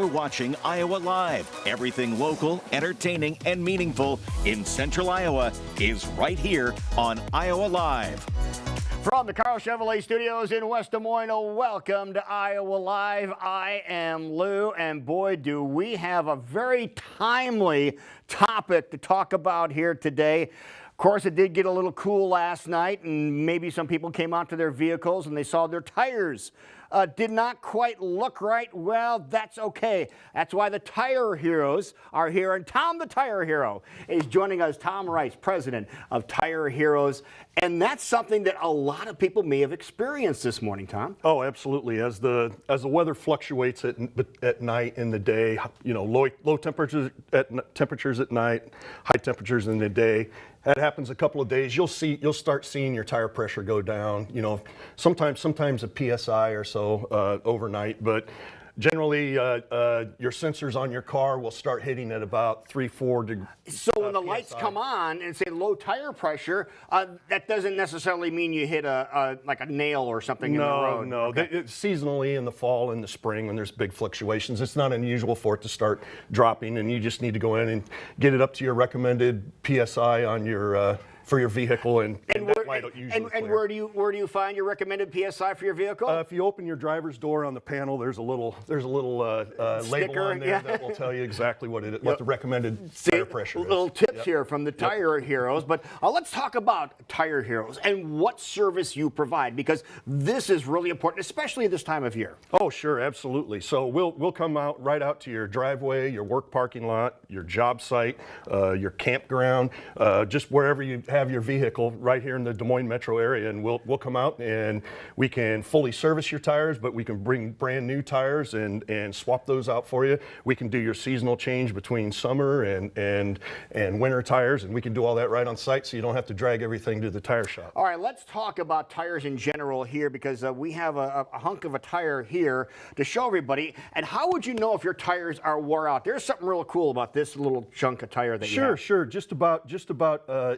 We're watching Iowa Live. Everything local, entertaining, and meaningful in Central Iowa is right here on Iowa Live. From the Carl Chevrolet Studios in West Des Moines, welcome to Iowa Live. I am Lou, and boy, do we have a very timely topic to talk about here today. Of course, it did get a little cool last night, and maybe some people came out to their vehicles and they saw their tires did not quite look right. Well, that's okay. That's why the Tire Heroes are here, and Tom the Tire Hero is joining us. Tom Rice, president of Tire Heroes, and that's something that a lot of people may have experienced this morning, Tom. Oh, absolutely. As the weather fluctuates at night and the day, you know, low temperatures at night, high temperatures in the day. That happens a couple of days. You'll start seeing your tire pressure go down. You know, sometimes a PSI or so overnight, but generally your sensors on your car will start hitting at about 3-4 degrees. So when the lights come on and say low tire pressure, that doesn't necessarily mean you hit like a nail or something in the road. No. Okay. It's seasonally in the fall and the spring when there's big fluctuations. It's not unusual for it to start dropping, and you just need to go in and get it up to your recommended PSI on your for your vehicle, and that light will usually clear. where do you find your recommended PSI for your vehicle? If you open your driver's door on the panel, there's a little label on there that will tell you exactly what the recommended tire pressure is. Little tips here from the Tire Heroes, but let's talk about Tire Heroes and what service you provide, because this is really important, especially this time of year. Oh, sure, absolutely. So we'll come out right out to your driveway, your work parking lot, your job site, your campground, just wherever you have your vehicle right here in the Des Moines metro area, and we'll come out and we can fully service your tires, but we can bring brand new tires and swap those out for you. We can do your seasonal change between summer and winter tires, and we can do all that right on site, so you don't have to drag everything to the tire shop. All right, let's talk about tires in general here, because we have a hunk of a tire here to show everybody. And how would you know if your tires are wore out? There's something real cool about this little chunk of tire that you have. Sure. Just about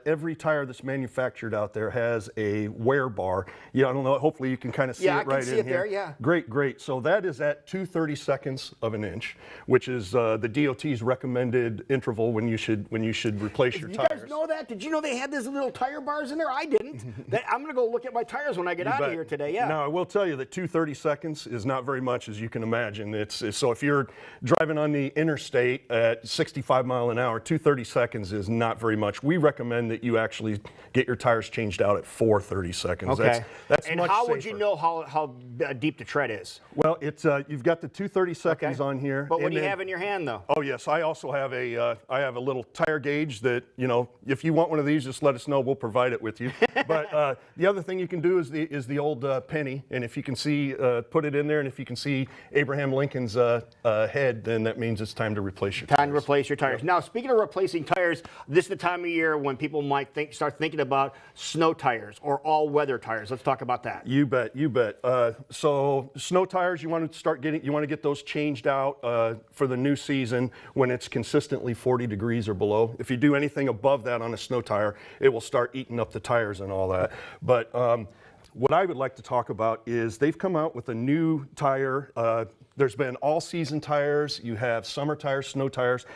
every tire that's manufactured out there has a wear bar. Yeah, I don't know. Hopefully you can kind of see it right in here. Yeah, I can see it there. Yeah. Great. So that is at 2/32 of an inch, which is the DOT's recommended interval when you should replace your tires. You guys know that? Did you know they had these little tire bars in there? I didn't. I'm going to go look at my tires when I get out of here today. Yeah. Now I will tell you that 2/32 is not very much, as you can imagine. So if you're driving on the interstate at 65 miles an hour, 2/32 is not very much. We recommend that you actually get your tires changed out at 4/32. Okay. That's and much how safer. would you know how deep the tread is? Well, it's you've got the 2/32 on here. But what do you have in your hand, though? Oh yes, I also have a little tire gauge that, you know, if you want one of these, just let us know. We'll provide it with you. But the other thing you can do is the old penny, and if you can see, put it in there, and if you can see Abraham Lincoln's head, then that means it's time to replace your tires. Time to replace your tires. Yep. Now, speaking of replacing tires, this is the time of year when people might start thinking about snow tires or all-weather tires. Let's talk about that. You bet. So snow tires, you want to get those changed out for the new season when it's consistently 40 degrees or below. If you do anything above that on a snow tire, it will start eating up the tires and all that. But what I would like to talk about is they've come out with a new tire. There's been all-season tires. You have summer tires, snow tires,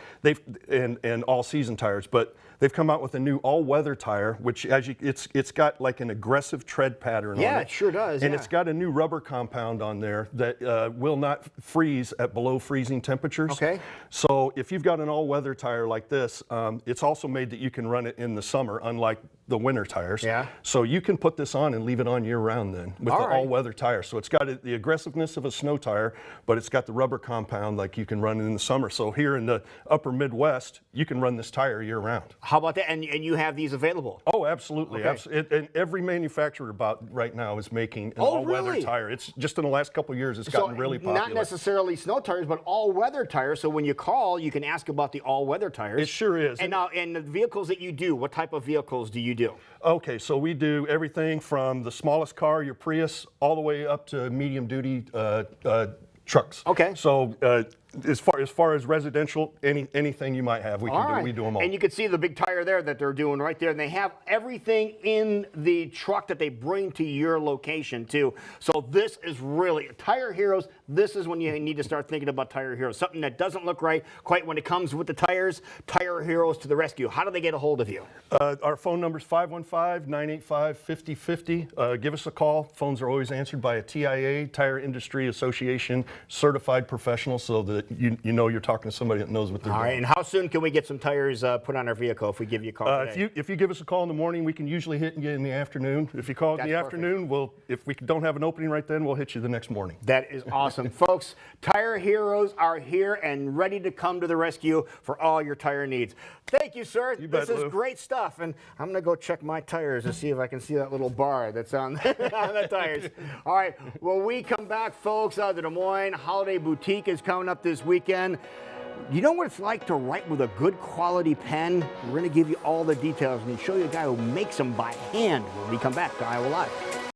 and all-season tires. But they've come out with a new all-weather tire, which it's got like an aggressive tread pattern on it. Yeah, it sure does. And it's got a new rubber compound on there that will not freeze at below freezing temperatures. Okay. So if you've got an all-weather tire like this, it's also made that you can run it in the summer, unlike the winter tires. Yeah. So you can put this on and leave it on year-round then with the all-weather tire. So it's got the aggressiveness of a snow tire, but it's got the rubber compound like you can run it in the summer. So here in the upper Midwest, you can run this tire year-round. How about that? And you have these available? Oh, absolutely. Okay. And every manufacturer about right now is making an all-weather tire. It's just in the last couple of years, it's gotten really popular. Not necessarily snow tires, but all-weather tires. So when you call, you can ask about the all-weather tires. It sure is. And now, and the vehicles that you do, what type of vehicles do you do? Okay, so we do everything from the smallest car, your Prius, all the way up to medium-duty trucks. Okay. So As far as residential, anything you might have, we can do. We do them all. And you can see the big tire there that they're doing right there. And they have everything in the truck that they bring to your location too. So this is really Tire Heroes. This is when you need to start thinking about Tire Heroes. Something that doesn't look right quite when it comes with the tires. Tire Heroes to the rescue. How do they get a hold of you? Our phone number is 515-985-5050. Give us a call. Phones are always answered by a TIA, Tire Industry Association certified professional, so that you know you're talking to somebody that knows what they're doing. All right, and how soon can we get some tires put on our vehicle if we give you a call today? If you give us a call in the morning, we can usually hit you in the afternoon. If you call in the afternoon, if we don't have an opening right then, we'll hit you the next morning. That is awesome. Folks, Tire Heroes are here and ready to come to the rescue for all your tire needs. Thank you, sir. This is great stuff. And I'm going to go check my tires to see if I can see that little bar that's on the tires. All right, when we come back, folks, the Des Moines Holiday Boutique is coming up this weekend. You know what it's like to write with a good quality pen? We're going to give you all the details and show you a guy who makes them by hand when we come back to Iowa Live.